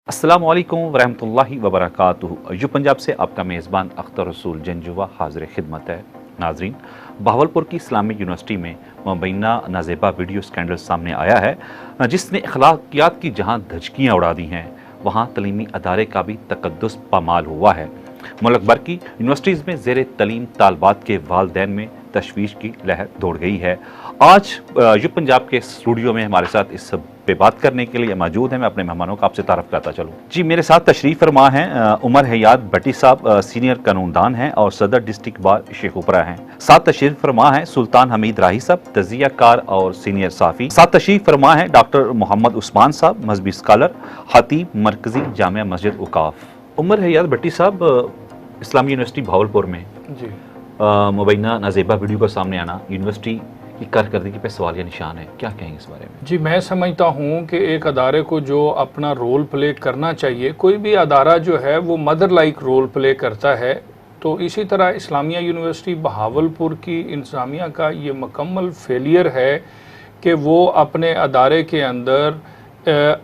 अस्सलाम वालेकुम वरहमतुल्लाहि वबरकातुहू। जो पंजाब से आपका मेज़बान अख्तर रसूल जंजुआ हाज़िर खिदमत है। नाजरीन, बहावलपुर की इस्लामिक यूनिवर्सिटी में मुबैना नाज़ेबा वीडियो स्कैंडल सामने आया है, जिसने अखलाकियात की जहाँ धजकियाँ उड़ा दी हैं, वहाँ तलीमी अदारे का भी तकद्दुस पामाल हुआ है। मुल्क भर की यूनिवर्सिटीज़ में ज़ेर तलीम तालबात के वालदैन में तशवीश की लहर दौड़ गई है। आज यू पंजाब के स्टूडियो में हमारे साथ इस सब पे बात करने के लिए मौजूद हैं। मैं अपने मेहमानों का आपसे तारफ़ करता चलूँ। जी, मेरे साथ तशरीफ़ फरमा हैं उमर हयात भट्टी साहब, सीनियर कानूनदान हैं और सदर डिस्ट्रिक्ट बार शेखुपुरा हैं। साथ तशरीफ़ फरमा हैं सुल्तान हमीद राही साहब, तज़िया कार और सीनियर साफ़ी। साथ तशरीफ़ फरमा हैं डॉक्टर मोहम्मद उस्मान साहब, मजहबी स्कॉलर, खतीब मरकज़ी जामिया मस्जिद औक़ाफ़। उमर हयात भट्टी साहब, इस्लामी यूनिवर्सिटी बहावलपुर में जी मुबैना नाज़ेबा वीडियो का सामने आना यूनिवर्सिटी की कारकर्दगी पे सवालिया निशान है, क्या कहेंगे इस बारे में? जी मैं समझता हूँ कि एक अदारे को जो अपना रोल प्ले करना चाहिए, कोई भी अदारा जो है वो मदर लाइक रोल प्ले करता है, तो इसी तरह इस्लामिया यूनिवर्सिटी बहावलपुर की इंतज़ामिया का ये मुकम्मल फेलियर है कि वो अपने अदारे के अंदर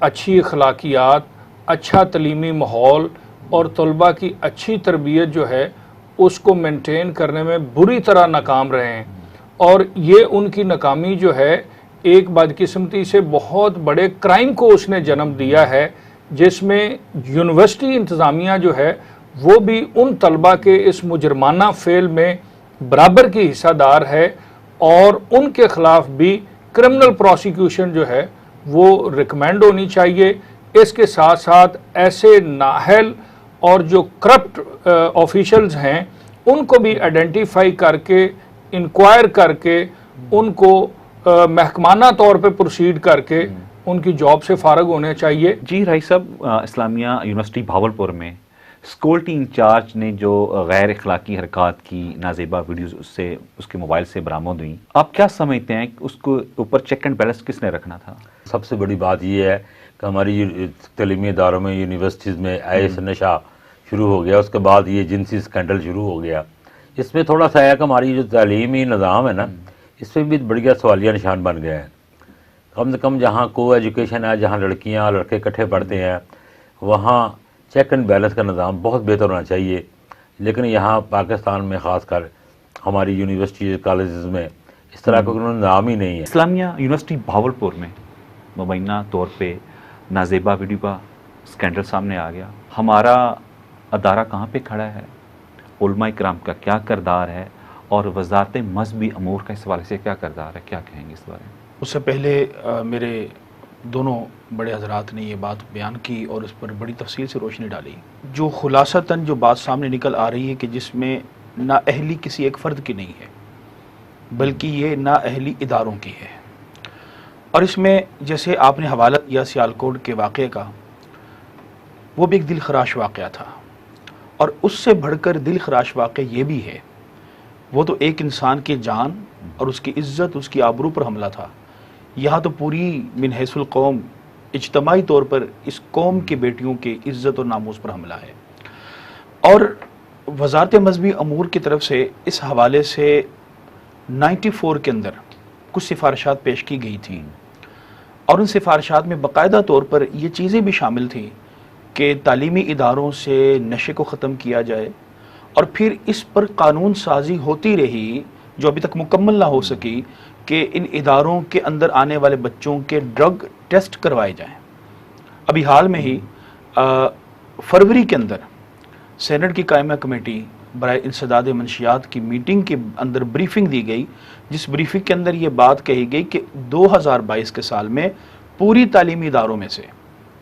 अच्छी अखलाकियात, अच्छा तलीमी माहौल और तलबा की अच्छी तरबियत जो है उसको मेंटेन करने में बुरी तरह नाकाम रहे हैं। और ये उनकी नाकामी जो है एक बदकिस्मती से बहुत बड़े क्राइम को उसने जन्म दिया है, जिसमें यूनिवर्सिटी इंतज़ामिया जो है वो भी उन तलबा के इस मुजरमाना फेल में बराबर की हिस्सादार है और उनके ख़िलाफ़ भी क्रिमिनल प्रोसिक्यूशन जो है वो रिकमेंड होनी चाहिए। इसके साथ साथ ऐसे नाहल और जो करप्ट ऑफिशल्स हैं उनको भी आइडेंटिफाई करके, इंक्वायर करके, उनको महकमाना तौर पे प्रोसीड करके उनकी जॉब से फारग होने चाहिए। जी राही साहब, इस्लामिया यूनिवर्सिटी भावलपुर में सिक्योरिटी इंचार्ज ने जो गैर अखलाकी हरकत की नाज़ेबा वीडियोज़ उससे उसके मोबाइल से बरामद हुई, आप क्या समझते हैं कि उसको ऊपर चेक एंड बैलेंस किसने रखना था? सबसे बड़ी बात यह है कि हमारी तलीमी इदारों में, यूनिवर्सिटीज़ में ऐश नशा शुरू हो गया, उसके बाद ये जिनसी स्कैंडल शुरू हो गया। इसमें थोड़ा सा है कि हमारी जो तालीमी निज़ाम है ना, इसमें भी बढ़िया सवालिया निशान बन गया है। कम से कम जहाँ को एजुकेशन है, जहाँ लड़कियाँ लड़के इकट्ठे पढ़ते हैं, वहाँ चेक एंड बैलेंस का निज़ाम बहुत बेहतर होना चाहिए। लेकिन यहाँ पाकिस्तान में ख़ासकर हमारी यूनिवर्सिटी कॉलेजेस में इस तरह का कोई निज़ाम ही नहीं है। इस्लामिया यूनिवर्सिटी भावलपुर में मुबैना तौर पे नाज़ेबा वीडियो का स्कैंडल सामने आ गया। हमारा अदारा कहाँ पे खड़ा है, उलमा इकराम का क्या किरदार है और वजारत मजहबी अमूर का इस हवाले से क्या किरदार है, क्या कहेंगे इस बारे में? उससे पहले मेरे दोनों बड़े हजरात ने ये बात बयान की और उस पर बड़ी तफसील से रोशनी डाली। जो खुलासतन जो बात सामने निकल आ रही है कि जिसमें नाअहली किसी एक फ़र्द की नहीं है, बल्कि ये नाअहली इदारों की है। और इसमें जैसे आपने हवाला दिया सियालकोट के वाक़े का, वो भी एक दिल खराश वाक़या था। और उससे बढ़कर दिल खराश वाक़े ये भी है, वो तो एक इंसान की जान और उसकी इज़्ज़त, उसकी आबरू पर हमला था। यहाँ तो पूरी मिन हैसुल कौम, इज्तमाई तौर पर इस कौम की बेटियों की इज़्ज़त और नामूस पर हमला है। और वज़ारत मज़हबी अमूर की तरफ से इस हवाले से 94 के अंदर कुछ सिफारिशात पेश की गई थी और उन सिफारिशात में बाकायदा तौर पर ये चीज़ें भी शामिल थी कि तालीमी इदारों से नशे को ख़त्म किया जाए और फिर इस पर कानून साजी होती रही जो अभी तक मुकम्मल ना हो सकी कि इन इदारों के अंदर आने वाले बच्चों के ड्रग टेस्ट करवाए जाएं। अभी हाल में ही फरवरी के अंदर सेनेट की कायमा कमेटी बराए इंसदाद मंशियात की मीटिंग के अंदर ब्रीफिंग दी गई, जिस ब्रीफिंग के अंदर ये बात कही गई कि 2022 के साल में पूरी तालीमी इदारों में से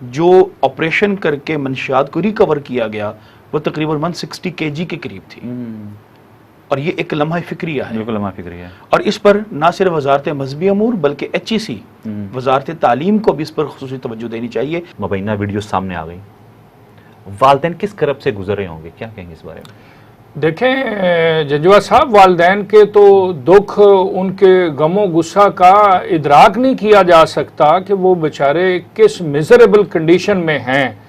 जो ऑपरेशन करके मंशियात को रिकवर किया गया वो तकरीबन 160 kg के करीब थी। और ये एक लम्हा फिक्रिया है। बिल्कुल लम्हा फिक्रिया है। और इस पर ना सिर्फ वजारत मजहबी अमूर बल्कि HEC वजारत तालीम को भी इस पर खुसूसी तवज्जो देनी चाहिए। मुबैना वीडियो सामने आ गई, वालिदैन किस करब से गुजर रहे होंगे, क्या कहेंगे इस बारे में? देखें जंजुआ साहब, वालिदैन के तो दुख, उनके गमो गुस्सा का इदराक नहीं किया जा सकता कि वो बेचारे किस मिजरेबल कंडीशन में हैं।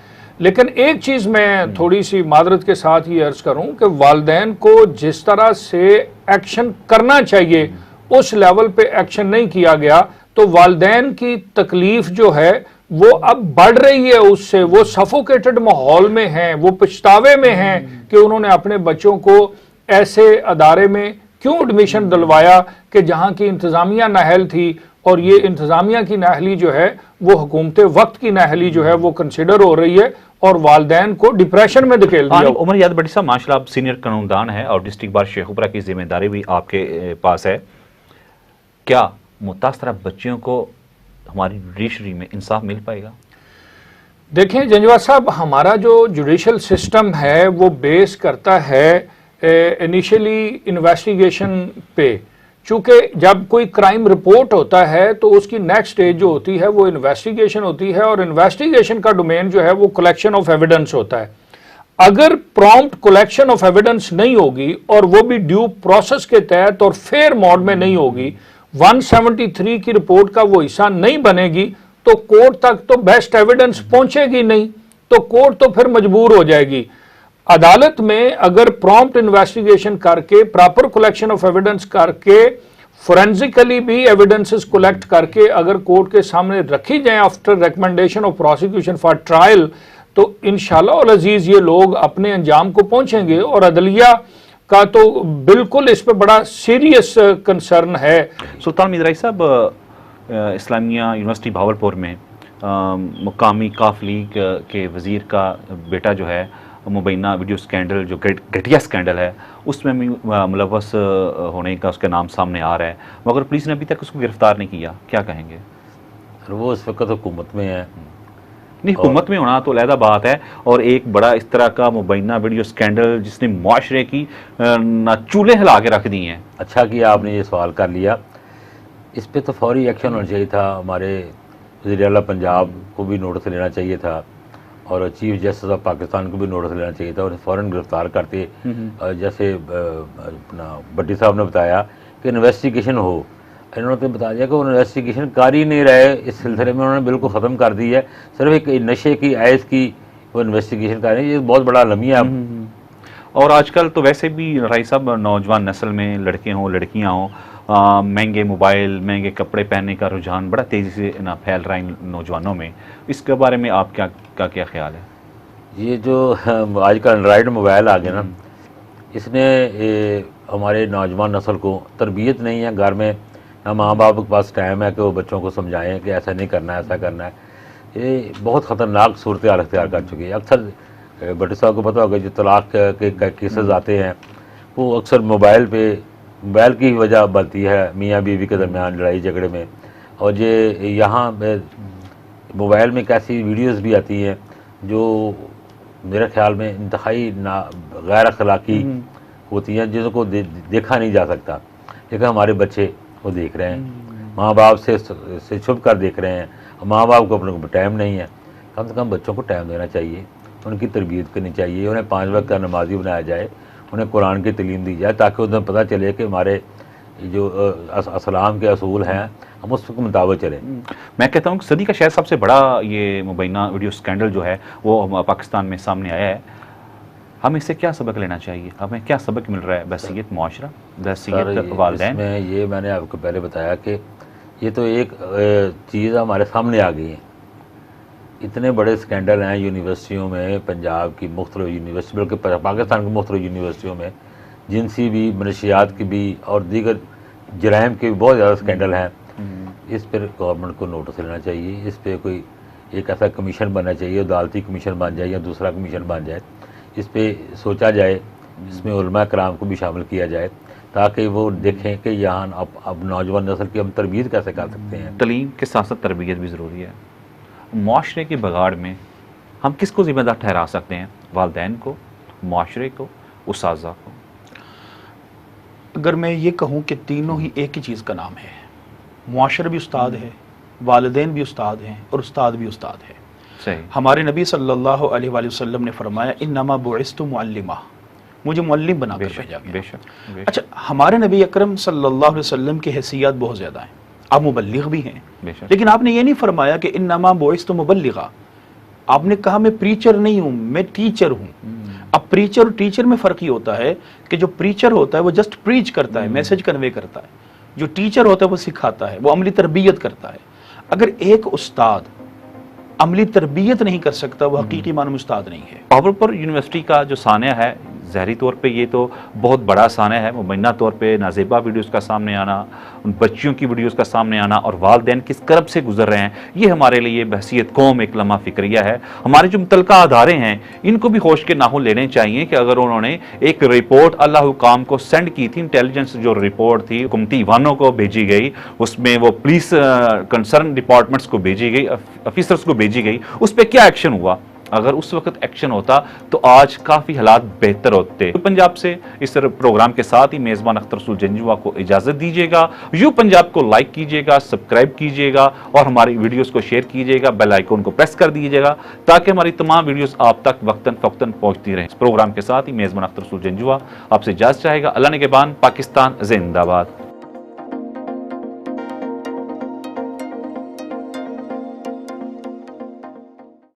लेकिन एक चीज़ मैं थोड़ी सी मादरत के साथ ये अर्ज़ करूं कि वालिदैन को जिस तरह से एक्शन करना चाहिए उस लेवल पे एक्शन नहीं किया गया, तो वालिदैन की तकलीफ़ जो है वो अब बढ़ रही है उससे, वो सफोकेटेड माहौल में हैं, वो पछतावे में हैं कि उन्होंने अपने बच्चों को ऐसे अदारे में क्यों एडमिशन दिलवाया कि जहां की इंतजामिया नाअहल थी, और ये इंतजामिया की नाअहली जो है वो हुकूमत वक्त की नाअहली जो है वो कंसिडर हो रही है और वालदैन को डिप्रेशन में धकेल दिया। उमर याद बड़ी साहब, माशाल्लाह आप सीनियर कानूनदान हैं और डिस्ट्रिक्ट बार शेखुपुरा की जिम्मेदारी भी आपके पास है। क्या मुतासरा बच्चियों को हमारी जुडिशरी में इंसाफ मिल पाएगा? देखें जंजवा साहब, हमारा जो जुडिशल सिस्टम है वो बेस करता है इनिशियली इन्वेस्टिगेशन पे। चूंकि जब कोई क्राइम रिपोर्ट होता है तो उसकी नेक्स्ट स्टेज जो होती है वो इन्वेस्टिगेशन होती है, और इन्वेस्टिगेशन का डोमेन जो है वो कलेक्शन ऑफ एविडेंस होता है। अगर प्रॉम्प्ट कलेक्शन ऑफ एविडेंस नहीं होगी और वो भी ड्यू प्रोसेस के तहत और फेयर मोड में नहीं होगी, 173 की रिपोर्ट का वो हिस्सा नहीं बनेगी, तो कोर्ट तक तो बेस्ट एविडेंस पहुंचेगी नहीं, तो कोर्ट तो फिर मजबूर हो जाएगी। अदालत में अगर प्रॉम्प्ट इन्वेस्टिगेशन करके, प्रॉपर कलेक्शन ऑफ एविडेंस करके, फोरेंसिकली भी एविडेंसेस कलेक्ट करके अगर कोर्ट के सामने रखी जाए after recommendation of prosecution for trial, तो इंशाल्लाह और अजीज ये लोग अपने अंजाम को पहुंचेंगे। और अदलिया का तो बिल्कुल इस पर बड़ा सीरियस कंसर्न है। सुल्तान मिदराई साहब, इस्लामिया यूनिवर्सिटी भावलपुर में मुकामी काफ लीग के वजीर का बेटा जो है मुबैना वीडियो स्कैंडल, जो घटिया स्कैंडल है, उसमें भी मुलव्वस होने का उसका नाम सामने आ रहा है, मगर पुलिस ने अभी तक उसको गिरफ्तार नहीं किया। क्या कहेंगे? वो इस वक्त हुकूमत में है। नहीं, हुकूमत में होना तो अलहदा बात है, और एक बड़ा इस तरह का मुबैना वीडियो स्कैंडल जिसने मुआशरे की चूल्हे हिला के रख दी हैं। अच्छा किया आपने ये सवाल कर लिया। इस पर तो फौरी एक्शन होना चाहिए था। हमारे वज़ीर आला पंजाब को भी नोटिस लेना चाहिए था, और चीफ जस्टिस ऑफ पाकिस्तान को भी नोटिस लेना चाहिए था, और फ़ौरन गिरफ्तार करते। जैसे अपना भट्टी साहब ने बताया कि इन्वेस्टिगेशन हो, इन्होंने तो बता दिया कि वो इन्वेस्टिगेशन कर ही नहीं रहे। इस सिलसिले में उन्होंने बिल्कुल ख़त्म कर दी है। सिर्फ एक नशे की आयस की वो इन्वेस्टिगेशन कर रहे हैं। ये बहुत बड़ा अलमिया है। और आजकल तो वैसे भी राई साहब, नौजवान नस्ल में लड़के हों लड़कियां हों, महंगे मोबाइल, महंगे कपड़े पहनने का रुझान बड़ा तेज़ी से ना फैल रहा है नौजवानों में। इसके बारे में आप क्या ख्याल है? ये जो आजकल एंड्रॉयड मोबाइल आ गया ना, इसने हमारे नौजवान नस्ल को तरबियत नहीं है। घर में ना माँ बाप के पास टाइम है कि वो बच्चों को समझाएं कि ऐसा नहीं करना है, ऐसा करना है। ये बहुत ख़तरनाक सूरत हाल अख्तियार कर चुकी है। अक्सर भट्टी साहब को पता होगा जो तलाक के केसेस आते हैं वो अक्सर मोबाइल की वजह बनती है, मियाँ बीवी के दरमियान लड़ाई झगड़े में। और ये यहाँ मोबाइल में कैसी वीडियोस भी आती हैं जो मेरे ख्याल में इंतहाई गैर अखलाकी होती हैं, जिनको देखा नहीं जा सकता, लेकिन हमारे बच्चे वो देख रहे हैं, माँ बाप से छुप कर देख रहे हैं। माँ बाप को अपने को टाइम नहीं है। कम से कम बच्चों को टाइम देना चाहिए, उनकी तरबियत करनी चाहिए, उन्हें 5 वक्त का नमाजी बनाया जाए, उन्हें कुरान की तालीम दी जाए, ताकि उन्हें पता चले कि हमारे जो अस्सलाम के असूल हैं हम उसके मुताबिक चलें। मैं कहता हूँ कि सदी का शायद सबसे बड़ा ये मुबैना वीडियो स्कैंडल जो है वो पाकिस्तान में सामने आया है। हमें इससे क्या सबक लेना चाहिए? हमें क्या सबक मिल रहा है? बहसीयत मुआशरा, बहसीयत वालिदैन। ये मैंने आपको पहले बताया कि ये तो एक चीज़ हमारे सामने आ गई है। इतने बड़े स्कैंडल हैं यूनिवर्सिटियों में, पंजाब की मुख्तलिफ यूनिवर्सिटी, बल्कि पाकिस्तान की मुख्तलिफ यूनिवर्सिटियों में जिनसी भी, मनशियात की भी और दीगर जराइम के भी बहुत ज़्यादा स्कैंडल हैं। इस पर गवर्नमेंट को नोटिस लेना चाहिए। इस पर कोई एक ऐसा कमीशन बनना चाहिए, अदालती कमीशन बन जाए या दूसरा कमीशन बन जाए। इस पर सोचा जाए, इसमें उलमा कराम को भी शामिल किया जाए, ताकि वो देखें कि यहाँ अब नौजवान नस्ल की हम तरबियत कैसे कर सकते हैं। तलीम के साथ साथ तरबियत भी ज़रूरी है। मुआशरे के बगाड़ में हम किसको ज़िम्मेदार ठहरा सकते हैं? वालिदैन को, मुआशरे को, उस्ताज़ा को? अगर मैं ये कहूँ कि तीनों ही एक ही चीज़ का नाम है, मुआशरा भी उस्ताद है, वालिदैन भी उस्ताद हैं और उस्ताद भी उस्ताद है। सही। हमारे नबी सल्लल्लाहु अलैहि वसल्लम ने फरमाया इन्नमा बुइस्तु मुअल्लिमा, मुझे मुअल्लिम बनाकर भेजा गया। बेशक। अच्छा, हमारे नबी अकरम सल्लल्लाहु अलैहि वसल्लम की हैसियत बहुत ज़्यादा है, आप मुबल्लिग भी हैं, लेकिन आपने ये नहीं फरमाया कि इन्नमा बुइस्तु मुबल्लिगा। आपने कहा मैं प्रीचर नहीं हूँ, मैं टीचर हूँ। अब प्रीचर और टीचर में फ़र्क ही होता है कि जो प्रीचर होता है वो जस्ट प्रीच करता है, मैसेज कन्वे करता है। जो टीचर होता है वो सिखाता है, वो अमली तरबियत करता है। अगर एक उस्ताद अमली तरबियत नहीं कर सकता वो हकीकी मानो में उस्ताद नहीं है। बहावलपुर यूनिवर्सिटी का जो सानिया है, ज़ाहरी तौर पे ये तो बहुत बड़ा सानिया है। मुबैना तौर पे नाज़ेबा वीडियोस का सामने आना, उन बच्चियों की वीडियोस का सामने आना और वालिदैन किस करब से गुजर रहे हैं, ये हमारे लिए बहसीत कौम एक लम्हा फ़िक्रिया है। हमारे जो मुतलका अदारे हैं इनको भी होश के नाखून लेने चाहिए कि अगर उन्होंने एक रिपोर्ट अल्लाह हुकाम को सेंड की थी, इंटेलिजेंस जो रिपोर्ट थी हुकूमती वानों को भेजी गई, उसमें वो पुलिस कंसर्न डिपार्टमेंट्स को भेजी गई, ऑफिसर्स को भेजी गई, उस पर क्या एक्शन हुआ? अगर उस वक्त एक्शन होता तो आज काफ़ी हालात बेहतर होते। पंजाब से इस प्रोग्राम के साथ ही मेज़बान अख्तर रसूल जंजुआ को इजाज़त दीजिएगा। यू पंजाब को लाइक कीजिएगा, सब्सक्राइब कीजिएगा और हमारी वीडियोस को शेयर कीजिएगा, बेल आइकन को प्रेस कर दीजिएगा ताकि हमारी तमाम वीडियोस आप तक वक्तन फ़ौक्तन पहुँचती रहें। इस प्रोग्राम के साथ ही मेज़बान अख्तर रसूल जंजुआ आपसे इजाज़त चाहेगा। अल्लाह ने के बान, पाकिस्तान जिंदाबाद।